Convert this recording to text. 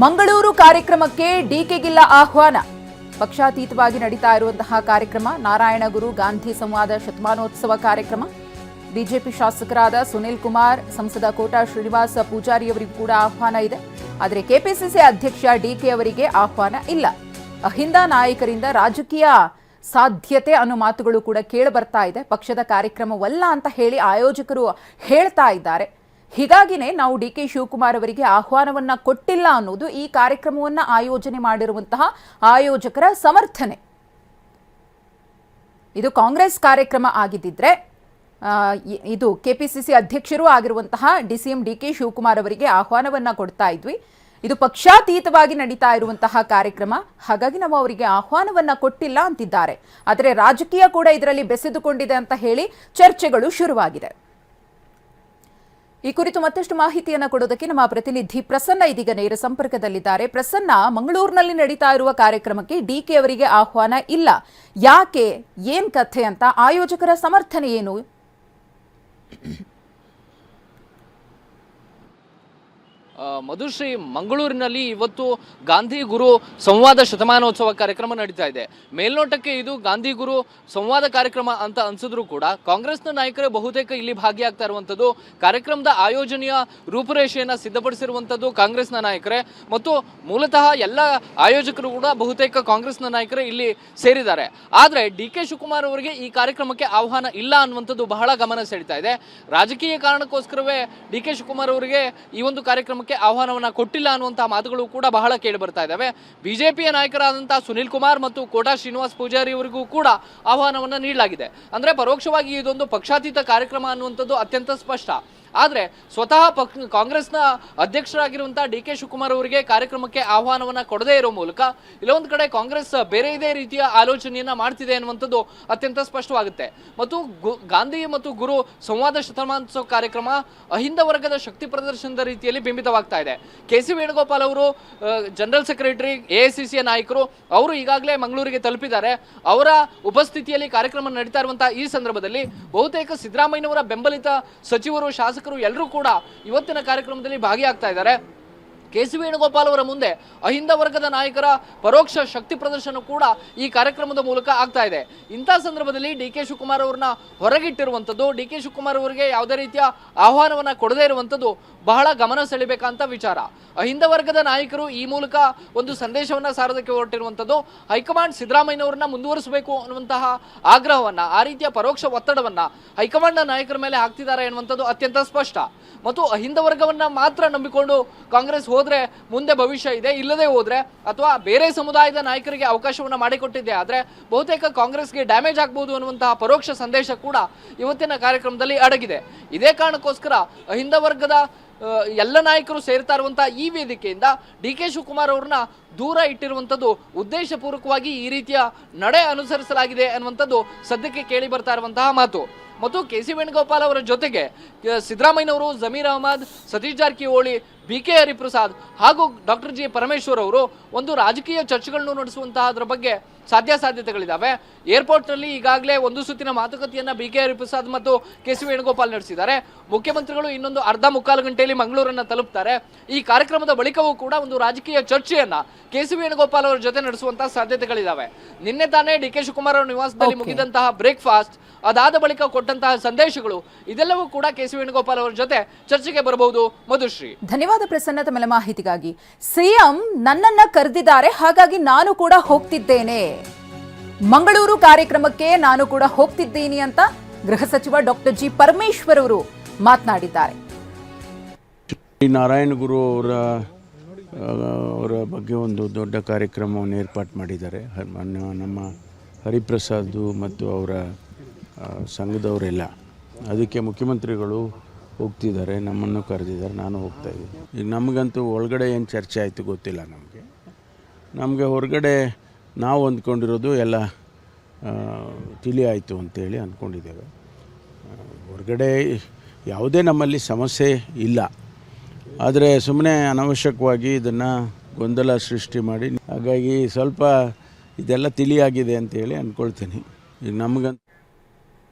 ಮಂಗಳೂರು ಕಾರ್ಯಕ್ರಮಕ್ಕೆ ಡಿಕೆಗಿಲ್ಲ ಆಹ್ವಾನ. ಪಕ್ಷಾತೀತವಾಗಿ ನಡೀತಾ ಇರುವಂತಹ ಕಾರ್ಯಕ್ರಮ ನಾರಾಯಣಗುರು ಗಾಂಧಿ ಸಂವಾದ ಶತಮಾನೋತ್ಸವ ಕಾರ್ಯಕ್ರಮ. ಬಿಜೆಪಿ ಶಾಸಕರಾದ ಸುನಿಲ್ ಕುಮಾರ್, ಸಂಸದ ಕೋಟಾ ಶ್ರೀನಿವಾಸ ಪೂಜಾರಿಯವರಿಗೂ ಕೂಡ ಆಹ್ವಾನ ಇದೆ. ಆದರೆ ಕೆಪಿಸಿಸಿ ಅಧ್ಯಕ್ಷ ಡಿಕೆ ಅವರಿಗೆ ಆಹ್ವಾನ ಇಲ್ಲ. ಅಹಿಂದ ನಾಯಕರಿಂದ ರಾಜಕೀಯ ಸಾಧ್ಯತೆ ಅನ್ನೋ ಮಾತುಗಳು ಕೂಡ ಕೇಳಿ ಬರ್ತಾ ಇದೆ. ಪಕ್ಷದ ಕಾರ್ಯಕ್ರಮವಲ್ಲ ಅಂತ ಹೇಳಿ ಆಯೋಜಕರು ಹೇಳ್ತಾ ಇದ್ದಾರೆ. ಹೀಗಾಗಿನೇ ನಾವು ಡಿಕೆ ಶಿವಕುಮಾರ್ ಅವರಿಗೆ ಆಹ್ವಾನವನ್ನ ಕೊಟ್ಟಿಲ್ಲ ಅನ್ನೋದು ಈ ಕಾರ್ಯಕ್ರಮವನ್ನ ಆಯೋಜನೆ ಮಾಡಿರುವಂತಹ ಆಯೋಜಕರ ಸಮರ್ಥನೆ. ಇದು ಕಾಂಗ್ರೆಸ್ ಕಾರ್ಯಕ್ರಮ ಆಗಿದ್ದಿದ್ರೆ ಇದು ಕೆಪಿಸಿಸಿ ಅಧ್ಯಕ್ಷರೂ ಆಗಿರುವಂತಹ ಡಿಸಿಎಂ ಡಿಕೆ ಶಿವಕುಮಾರ್ ಅವರಿಗೆ ಆಹ್ವಾನವನ್ನ ಕೊಡ್ತಾ ಇದ್ವಿ. ಇದು ಪಕ್ಷಾತೀತವಾಗಿ ನಡೀತಾ ಇರುವಂತಹ ಕಾರ್ಯಕ್ರಮ, ಹಾಗಾಗಿ ನಾವು ಅವರಿಗೆ ಆಹ್ವಾನವನ್ನ ಕೊಟ್ಟಿಲ್ಲ ಅಂತಿದ್ದಾರೆ. ಆದರೆ ರಾಜಕೀಯ ಕೂಡ ಇದರಲ್ಲಿ ಬೆಸೆದುಕೊಂಡಿದೆ ಅಂತ ಹೇಳಿ ಚರ್ಚೆಗಳು ಶುರುವಾಗಿದೆ. ಈ ಕುರಿತು ಮತ್ತಷ್ಟು ಮಾಹಿತಿಯನ್ನು ಕೊಡೋದಕ್ಕೆ ನಮ್ಮ ಪ್ರತಿನಿಧಿ ಪ್ರಸನ್ನ ಇದೀಗ ನೇರ ಸಂಪರ್ಕದಲ್ಲಿದ್ದಾರೆ. ಪ್ರಸನ್ನ, ಮಂಗಳೂರಿನಲ್ಲಿ ನಡೀತಾ ಇರುವ ಕಾರ್ಯಕ್ರಮಕ್ಕೆ ಡಿಕೆ ಅವರಿಗೆ ಆಹ್ವಾನ ಇಲ್ಲ, ಯಾಕೆ, ಏನ್ ಕಥೆ ಅಂತ ಆಯೋಜಕರ ಸಮರ್ಥನೆ ಏನು? ಮಧುಶ್ರೀ, ಮಂಗಳೂರಿನಲ್ಲಿ ಇವತ್ತು ಗಾಂಧಿ ಗುರು ಸಂವಾದ ಶತಮಾನೋತ್ಸವ ಕಾರ್ಯಕ್ರಮ ನಡೀತಾ ಇದೆ. ಮೇಲ್ನೋಟಕ್ಕೆ ಇದು ಗಾಂಧಿ ಗುರು ಸಂವಾದ ಕಾರ್ಯಕ್ರಮ ಅಂತ ಅನ್ಸಿದ್ರು ಕೂಡ ಕಾಂಗ್ರೆಸ್ನ ನಾಯಕರೇ ಬಹುತೇಕ ಇಲ್ಲಿ ಭಾಗಿಯಾಗ್ತಾ ಇರುವಂಥದ್ದು. ಕಾರ್ಯಕ್ರಮದ ಆಯೋಜನೆಯ ರೂಪುರೇಷೆಯನ್ನು ಸಿದ್ಧಪಡಿಸಿರುವಂಥದ್ದು ಕಾಂಗ್ರೆಸ್ನ ನಾಯಕರೇ ಮತ್ತು ಮೂಲತಃ ಎಲ್ಲ ಆಯೋಜಕರು ಕೂಡ ಬಹುತೇಕ ಕಾಂಗ್ರೆಸ್ನ ನಾಯಕರೇ ಇಲ್ಲಿ ಸೇರಿದ್ದಾರೆ. ಆದರೆ ಡಿ ಕೆ ಶಿವಕುಮಾರ್ ಅವರಿಗೆ ಈ ಕಾರ್ಯಕ್ರಮಕ್ಕೆ ಆಹ್ವಾನ ಇಲ್ಲ ಅನ್ನುವಂಥದ್ದು ಬಹಳ ಗಮನ ಸೆಳೀತಾ ಇದೆ. ರಾಜಕೀಯ ಕಾರಣಕ್ಕೋಸ್ಕರವೇ ಡಿ ಕೆ ಶಿವಕುಮಾರ್ ಅವರಿಗೆ ಈ ಒಂದು ಕಾರ್ಯಕ್ರಮಕ್ಕೆ ಆಹ್ವಾನವನ್ನ ಕೊಟ್ಟಿಲ್ಲ ಅನ್ನುವಂತಹ ಮಾತುಗಳು ಕೂಡ ಬಹಳ ಕೇಳಿ ಬರ್ತಾ ಇದ್ದಾವೆ. ಬಿಜೆಪಿಯ ನಾಯಕರಾದಂತಹ ಸುನಿಲ್ ಕುಮಾರ್ ಮತ್ತು ಕೋಟಾ ಶ್ರೀನಿವಾಸ ಪೂಜಾರಿ ಅವರಿಗೂ ಕೂಡ ಆಹ್ವಾನವನ್ನ ನೀಡಲಾಗಿದೆ. ಅಂದ್ರೆ ಪರೋಕ್ಷವಾಗಿ ಇದೊಂದು ಪಕ್ಷಾತೀತ ಕಾರ್ಯಕ್ರಮ ಅನ್ನುವಂಥದ್ದು ಅತ್ಯಂತ ಸ್ಪಷ್ಟ. ಆದರೆ ಸ್ವತಃ ಕಾಂಗ್ರೆಸ್ನ ಅಧ್ಯಕ್ಷರಾಗಿರುವಂತಹ ಡಿ ಕೆ ಶಿವಕುಮಾರ್ ಅವರಿಗೆ ಕಾರ್ಯಕ್ರಮಕ್ಕೆ ಆಹ್ವಾನವನ್ನ ಕೊಡದೇ ಇರೋ ಮೂಲಕ ಇಲ್ಲೊಂದು ಕಡೆ ಕಾಂಗ್ರೆಸ್ ಬೇರೆ ಇದೇ ರೀತಿಯ ಆಲೋಚನೆಯನ್ನ ಮಾಡ್ತಿದೆ ಅನ್ನುವಂಥದ್ದು ಅತ್ಯಂತ ಸ್ಪಷ್ಟವಾಗುತ್ತೆ. ಮತ್ತು ಗಾಂಧಿ ಮತ್ತು ಗುರು ಸಂವಾದ ಶತಮಾನೋತ್ಸವ ಕಾರ್ಯಕ್ರಮ ಅಹಿಂದ ವರ್ಗದ ಶಕ್ತಿ ಪ್ರದರ್ಶನದ ರೀತಿಯಲ್ಲಿ ಬಿಂಬಿತವಾಗ್ತಾ ಇದೆ. ಕೆ.ಸಿ. ವೇಣುಗೋಪಾಲ್ ಅವರು ಜನರಲ್ ಸೆಕ್ರೆಟರಿ, ಎಐಸಿಸಿಯ ನಾಯಕರು, ಅವರು ಈಗಾಗಲೇ ಮಂಗಳೂರಿಗೆ ತಲುಪಿದ್ದಾರೆ. ಅವರ ಉಪಸ್ಥಿತಿಯಲ್ಲಿ ಕಾರ್ಯಕ್ರಮ ನಡೀತಾ ಇರುವಂತಹ ಈ ಸಂದರ್ಭದಲ್ಲಿ ಬಹುತೇಕ ಸಿದ್ದರಾಮಯ್ಯನವರ ಬೆಂಬಲಿತ ಸಚಿವರು, ಶಾಸಕರು ಎಲ್ಲರೂ ಕೂಡ ಇವತ್ತಿನ ಕಾರ್ಯಕ್ರಮದಲ್ಲಿ ಭಾಗಿಯಾಗ್ತಾ ಇದ್ದಾರೆ. ಕೆ.ಸಿ. ವೇಣುಗೋಪಾಲ್ ಅವರ ಮುಂದೆ ಅಹಿಂದ ವರ್ಗದ ನಾಯಕರ ಪರೋಕ್ಷ ಶಕ್ತಿ ಪ್ರದರ್ಶನ ಕೂಡ ಈ ಕಾರ್ಯಕ್ರಮದ ಮೂಲಕ ಆಗ್ತಾ ಇದೆ. ಇಂಥ ಸಂದರ್ಭದಲ್ಲಿ ಡಿ ಕೆ ಶಿವಕುಮಾರ್ ಅವರನ್ನ ಹೊರಗಿಟ್ಟಿರುವಂಥದ್ದು, ಡಿ ಕೆ ಶಿವಕುಮಾರ್ ಅವರಿಗೆ ಯಾವುದೇ ರೀತಿಯ ಆಹ್ವಾನವನ್ನ ಕೊಡದೇ ಇರುವಂಥದ್ದು ಬಹಳ ಗಮನ ಸೆಳೆಬೇಕಂತ ವಿಚಾರ. ಅಹಿಂದ ವರ್ಗದ ನಾಯಕರು ಈ ಮೂಲಕ ಒಂದು ಸಂದೇಶವನ್ನ ಸಾರೋದಕ್ಕೆ ಹೊರಟಿರುವಂಥದ್ದು. ಹೈಕಮಾಂಡ್ ಸಿದ್ದರಾಮಯ್ಯನವರನ್ನ ಮುಂದುವರಿಸಬೇಕು ಅನ್ನುವಂತಹ ಆಗ್ರಹವನ್ನ, ಆ ರೀತಿಯ ಪರೋಕ್ಷ ಒತ್ತಡವನ್ನ ಹೈಕಮಾಂಡ್ನ ನಾಯಕರ ಮೇಲೆ ಹಾಕ್ತಿದ್ದಾರೆ ಎನ್ನುವಂಥದ್ದು ಅತ್ಯಂತ ಸ್ಪಷ್ಟ. ಮತ್ತು ಅಹಿಂದ ವರ್ಗವನ್ನ ಮಾತ್ರ ನಂಬಿಕೊಂಡು ಕಾಂಗ್ರೆಸ್ ಹೋದ್ರೆ ಮುಂದೆ ಭವಿಷ್ಯ ಇದೆ, ಇಲ್ಲದೆ ಹೋದ್ರೆ ಅಥವಾ ಬೇರೆ ಸಮುದಾಯದ ನಾಯಕರಿಗೆ ಅವಕಾಶವನ್ನ ಮಾಡಿಕೊಟ್ಟಿದ್ದೆ ಆದ್ರೆ ಬಹುತೇಕ ಕಾಂಗ್ರೆಸ್ಗೆ ಡ್ಯಾಮೇಜ್ ಆಗ್ಬಹುದು ಅನ್ನುವಂತಹ ಪರೋಕ್ಷ ಸಂದೇಶ ಕೂಡ ಇವತ್ತಿನ ಕಾರ್ಯಕ್ರಮದಲ್ಲಿ ಅಡಗಿದೆ. ಇದೇ ಕಾರಣಕ್ಕೋಸ್ಕರ ಅಹಿಂದ ವರ್ಗದ ಎಲ್ಲ ನಾಯಕರು ಸೇರ್ತಾ ಇರುವಂತಹ ಈ ವೇದಿಕೆಯಿಂದ ಡಿ ಕೆ ಶಿವಕುಮಾರ್ ಅವ್ರನ್ನ ದೂರ ಇಟ್ಟಿರುವಂಥದ್ದು ಉದ್ದೇಶಪೂರ್ವಕವಾಗಿ ಈ ರೀತಿಯ ನಡೆ ಅನುಸರಿಸಲಾಗಿದೆ ಅನ್ನುವಂಥದ್ದು ಸದ್ಯಕ್ಕೆ ಕೇಳಿ ಬರ್ತಾ ಇರುವಂತಹ ಮಾತು. ಮತ್ತು ಕೆ.ಸಿ. ವೇಣುಗೋಪಾಲ್ ಅವರ ಜೊತೆಗೆ ಸಿದ್ದರಾಮಯ್ಯನವರು, ಜಮೀರ್ ಅಹಮದ್, ಸತೀಶ್ ಜಾರಕಿಹೊಳಿ, ಬಿ.ಕೆ. ಹರಿಪ್ರಸಾದ್ ಹಾಗೂ ಡಾಕ್ಟರ್ ಜಿ ಪರಮೇಶ್ವರ್ ಅವರು ಒಂದು ರಾಜಕೀಯ ಚರ್ಚೆಗಳನ್ನು ನಡೆಸುವಂತಹದ್ರ ಬಗ್ಗೆ ಸಾಧ್ಯತೆಗಳಿದ್ದಾವೆ. ಏರ್ಪೋರ್ಟ್ನಲ್ಲಿ ಈಗಾಗಲೇ ಒಂದು ಸುತ್ತಿನ ಮಾತುಕತೆಯನ್ನ ಬಿ.ಕೆ. ಹರಿಪ್ರಸಾದ್ ಮತ್ತು ಕೆ.ಸಿ. ವೇಣುಗೋಪಾಲ್ ನಡೆಸಿದ್ದಾರೆ. ಮುಖ್ಯಮಂತ್ರಿಗಳು ಇನ್ನೊಂದು ಮುಕ್ಕಾಲು ಗಂಟೆಯಲ್ಲಿ ಮಂಗಳೂರನ್ನ ತಲುಪ್ತಾರೆ. ಈ ಕಾರ್ಯಕ್ರಮದ ಬಳಿಕವೂ ಕೂಡ ಒಂದು ರಾಜಕೀಯ ಚರ್ಚೆಯನ್ನ ಕೆ.ಸಿ. ವೇಣುಗೋಪಾಲ್ ಅವರ ಜೊತೆ ನಡೆಸುವಂತಹ ಸಾಧ್ಯತೆಗಳಿದ್ದಾವೆ. ನಿನ್ನೆ ತಾನೇ ಡಿ ಕೆ ಶಿವಕುಮಾರ್ ಅವರ ನಿವಾಸದಲ್ಲಿ ಮುಗಿದಂತಹ ಬ್ರೇಕ್ಫಾಸ್ಟ್, ಅದಾದ ಬಳಿಕ ಕೊಟ್ಟಂತಹ ಸಂದೇಶಗಳು, ಇದೆಲ್ಲವೂ ಕೂಡ ಕೆ.ಸಿ. ವೇಣುಗೋಪಾಲ್ ಅವರ ಜೊತೆ ಚರ್ಚೆಗೆ ಬರಬಹುದು. ಮಧುಶ್ರೀ, ಧನ್ಯವಾದ ಪ್ರಸನ್ನ ತಮ್ಮ ಮಾಹಿತಿಗಾಗಿ. ಸಿಎಂ ನನ್ನನ್ನ ಕರೆದಿದ್ದಾರೆ, ಹಾಗಾಗಿ ನಾನು ಕೂಡ ಹೋಗ್ತಿದ್ದೇನೆ, ಮಂಗಳೂರು ಕಾರ್ಯಕ್ರಮಕ್ಕೆ ನಾನು ಕೂಡ ಹೋಗ್ತಿದ್ದೀನಿ ಅಂತ ಗೃಹ ಸಚಿವ ಡಾಕ್ಟರ್ ಜಿ ಪರಮೇಶ್ವರ್ ಅವರು ಮಾತನಾಡಿದ್ದಾರೆ. ನಾರಾಯಣಗುರು ಅವರ ಬಗ್ಗೆ ಒಂದು ದೊಡ್ಡ ಕಾರ್ಯಕ್ರಮವನ್ನು ಏರ್ಪಾಡು ಮಾಡಿದ್ದಾರೆ. ನಮ್ಮ ಹರಿಪ್ರಸಾದ್ ಮತ್ತು ಅವರ ಸಂಘದವರೆಲ್ಲ, ಅದಕ್ಕೆ ಮುಖ್ಯಮಂತ್ರಿಗಳು ಹೋಗ್ತಿದ್ದಾರೆ, ನಮ್ಮನ್ನು ಕರೆದಿದ್ದಾರೆ, ನಾನು ಹೋಗ್ತಾಯಿದ್ದೀನಿ. ಈಗ ನಮಗಂತೂ ಒಳಗಡೆ ಏನು ಚರ್ಚೆ ಆಯಿತು ಗೊತ್ತಿಲ್ಲ. ನಮಗೆ ಹೊರಗಡೆ ನಾವು ಅಂದ್ಕೊಂಡಿರೋದು ಎಲ್ಲ ತಿಳಿ ಆಯಿತು ಅಂತೇಳಿ ಅಂದ್ಕೊಂಡಿದ್ದೇವೆ. ಹೊರಗಡೆ ಯಾವುದೇ ನಮ್ಮಲ್ಲಿ ಸಮಸ್ಯೆ ಇಲ್ಲ. ಆದರೆ ಸುಮ್ಮನೆ ಅನವಶ್ಯಕವಾಗಿ ಇದನ್ನು ಗೊಂದಲ ಸೃಷ್ಟಿ ಮಾಡಿ, ಹಾಗಾಗಿ ಸ್ವಲ್ಪ ಇದೆಲ್ಲ ತಿಳಿಯಾಗಿದೆ ಅಂತೇಳಿ ಅಂದ್ಕೊಳ್ತೀನಿ. ಈಗ ನಮಗಂತೂ